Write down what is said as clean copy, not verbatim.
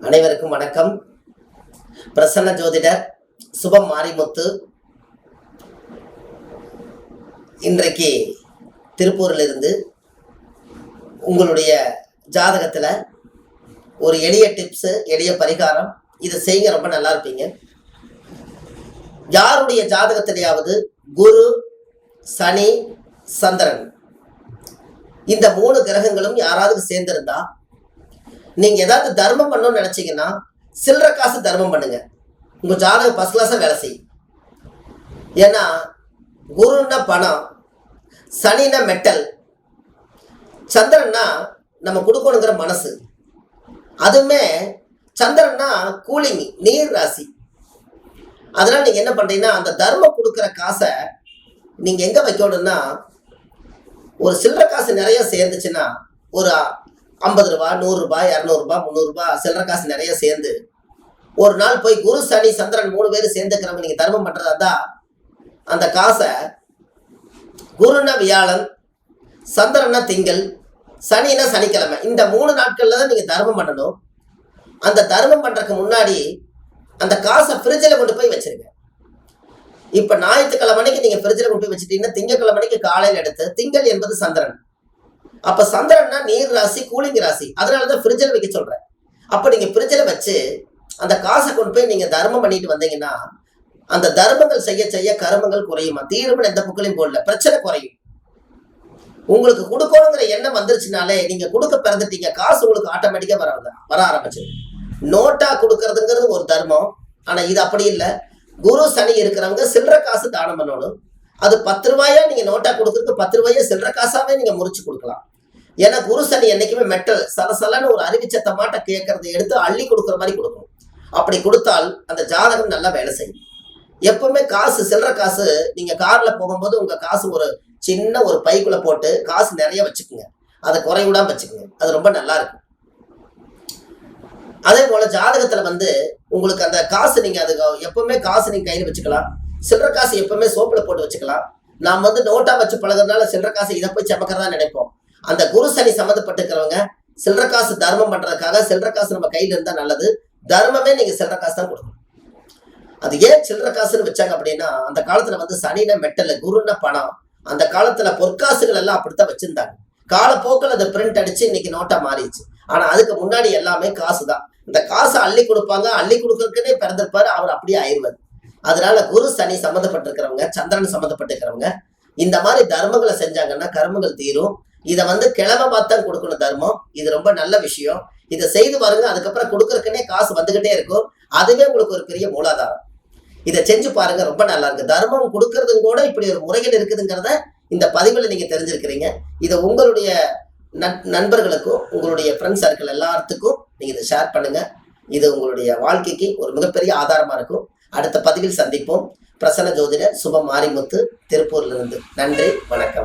அனைவருக்கும் வணக்கம். பிரசன்ன ஜோதிடர் சுபம் மாரிமுத்து. இன்றைக்கு திருப்பூரிலிருந்து உங்களுடைய ஜாதகத்தில் ஒரு எளிய டிப்ஸு, எளிய பரிகாரம். இதை செய்ய ரொம்ப நல்லா இருப்பீங்க. யாருடைய ஜாதகத்திலேயாவது குரு, சனி, சந்திரன் இந்த 3 கிரகங்களும் யாராவது சேர்ந்திருந்தா நீங்க ஏதாவது தர்மம் பண்ணணும்னு நினைச்சீங்கன்னா சில்லற காசு தர்மம் பண்ணுங்க. உங்க ஜாதகம் ஃபர்ஸ்ட் கிளாஸா வேலை செய்யும். ஏன்னா குருன்னா பணம், சனின்னா மெட்டல், சந்திரன்னா நம்ம கொடுக்கணுங்கிற மனசு, அதுவுமே சந்திரன்னா கூலிங், நீர் ராசி. அதனால நீங்க என்ன பண்றீங்கன்னா அந்த தர்மம் கொடுக்குற காசை நீங்க எங்க வைக்கணும்னா, ஒரு சில்லற காசு நிறைய சேர்ந்துச்சுன்னா ஒரு 50 ரூபா, 100 ரூபாய், 200 ரூபாய், 300 ரூபாய் சில்லற காசு நிறைய சேர்ந்து ஒரு நாள் போய் குரு, சனி, சந்திரன் 3 பேரும் சேர்ந்துக்கிறவங்க நீங்க தர்மம் பண்றதா தான் அந்த காசை குருன்னா வியாழன், சந்திரன்னா திங்கள், சனின்னா சனிக்கிழமை, இந்த 3 நாட்கள்ல தான் நீங்க தர்மம் பண்ணணும். அந்த தர்மம் பண்றதுக்கு முன்னாடி அந்த காசை ஃப்ரிட்ஜில் கொண்டு போய் வச்சிருங்க. இப்ப ஞாயிற்றுக்கிழமை அன்னைக்கு நீங்க ஃப்ரிட்ஜில் கொண்டு போய் வச்சுட்டீங்கன்னா திங்கக்கிழமை அன்னைக்கு காலையில் எடுத்து, திங்கள் என்பது சந்திரன், அப்ப சந்திரன்னா நீர் ராசி, கூலிங் ராசி, அதனாலதான் ஃப்ரிட்ஜில் வைக்க சொல்றேன். அப்ப நீங்க ஃப்ரிட்ஜில் வச்சு அந்த காசை கொண்டு போய் நீங்க தர்மம் பண்ணிட்டு வந்தீங்கன்னா அந்த தர்மங்கள் செய்ய செய்ய கர்மங்கள் குறையுமா, தீர்வுன்னு எந்த புக்களையும் போடல, பிரச்சனை குறையும். உங்களுக்கு கொடுக்கணுங்கிற எண்ணம் வந்துருச்சுனாலே நீங்க கொடுக்க பிறந்துட்டீங்க, காசு உங்களுக்கு ஆட்டோமேட்டிக்கா வர ஆரம்பிச்சு. நோட்டா கொடுக்கறதுங்கிறது ஒரு தர்மம். ஆனா இது அப்படி இல்லை. குரு, சனி இருக்கிறவங்க சில்லற காசு தானம் பண்ணணும். அது 10 ரூபாயா நீங்க நோட்டா கொடுக்கறதுக்கு 10 ரூபாயா சில்லற காசாவே நீங்க முறிச்சு கொடுக்கலாம். ஏன்னா குரு, சனி என்னைக்குமே மெட்டல், சலசலன்னு ஒரு அறிவிச்சத்த மாட்ட கேட்கறதை எடுத்து அள்ளி கொடுக்குற மாதிரி கொடுக்கணும். அப்படி கொடுத்தால் அந்த ஜாதகம் நல்லா வேலை செய்யும். எப்பவுமே காசு, சில்லற காசு நீங்க கார்ல போகும்போது உங்க காசு ஒரு சின்ன ஒரு பைக்குள்ள போட்டு காசு நிறைய வச்சுக்கோங்க, அதை குறைவிடாம வச்சுக்கோங்க. அது ரொம்ப நல்லா இருக்கும். அதே போல ஜாதகத்துல உங்களுக்கு அந்த காசு நீங்க அது எப்பவுமே காசு நீங்க கையில வச்சுக்கலாம். சில்லற காசு எப்பவுமே சோப்புல போட்டு வச்சுக்கலாம். நாம் நோட்டா வச்சு பழகிறதுனால சில்லற காசு இதை போய் சமக்கிறதா நினைப்போம். அந்த குரு, சனி சம்மந்தப்பட்டிருக்கிறவங்க சில்லற காசு தர்மம் பண்றதுக்காக சில்லற காசு நம்ம கையில இருந்தா நல்லது. தர்மமே நீங்க சில்லற காசு தான் கொடுக்கணும். அது ஏன் சில்லற காசுன்னு வச்சாங்க அப்படின்னா, அந்த காலத்துல சனினா மெட்டல், குருன்னா பணம். அந்த காலத்துல பொற்காசுகள் எல்லாம் அப்படித்தான் வச்சிருந்தாங்க. காலப்போக்கில் அதை பிரிண்ட் அடிச்சு இன்னைக்கு நோட்டா மாறிடுச்சு. ஆனா அதுக்கு முன்னாடி எல்லாமே காசு தான். இந்த காசை அள்ளி கொடுப்பாங்க, அள்ளி கொடுக்கறதுக்குன்னே பிறந்திருப்பாரு, அவர் அப்படியே ஆயிடுவார். அதனால குரு, சனி சம்மந்தப்பட்டிருக்கிறவங்க, சந்திரன் சம்மந்தப்பட்டிருக்கிறவங்க இந்த மாதிரி தர்மங்களை செஞ்சாங்கன்னா கர்மங்கள் தீரும். இதை கிழமை பார்த்தா கொடுக்கணும் தர்மம். இது ரொம்ப நல்ல விஷயம். இதை செய்து பாருங்க. அதுக்கப்புறம் கொடுக்கறதுக்குன்னே காசு வந்துகிட்டே இருக்கும். அதுவே உங்களுக்கு ஒரு பெரிய மூலாதாரம். இதை செஞ்சு பாருங்க, ரொம்ப நல்லா இருக்கு. தர்மம் கொடுக்கறதும் கூட இப்படி ஒரு முறைகள் இருக்குதுங்கிறத இந்த பதிவில் நீங்க தெரிஞ்சிருக்கிறீங்க. இதை உங்களுடைய நண்பர்களுக்கும் உங்களுடைய ஃப்ரெண்ட்ஸ் சர்க்கிள் எல்லாத்துக்கும் நீங்க இதை ஷேர் பண்ணுங்க. இது உங்களுடைய வாழ்க்கைக்கு ஒரு மிகப்பெரிய ஆதாரமா இருக்கும். அடுத்த பதிவில் சந்திப்போம். பிரசன்ன ஜோதிடர் சுபம் மாரிமுத்து, திருப்பூர்ல இருந்து. நன்றி, வணக்கம்.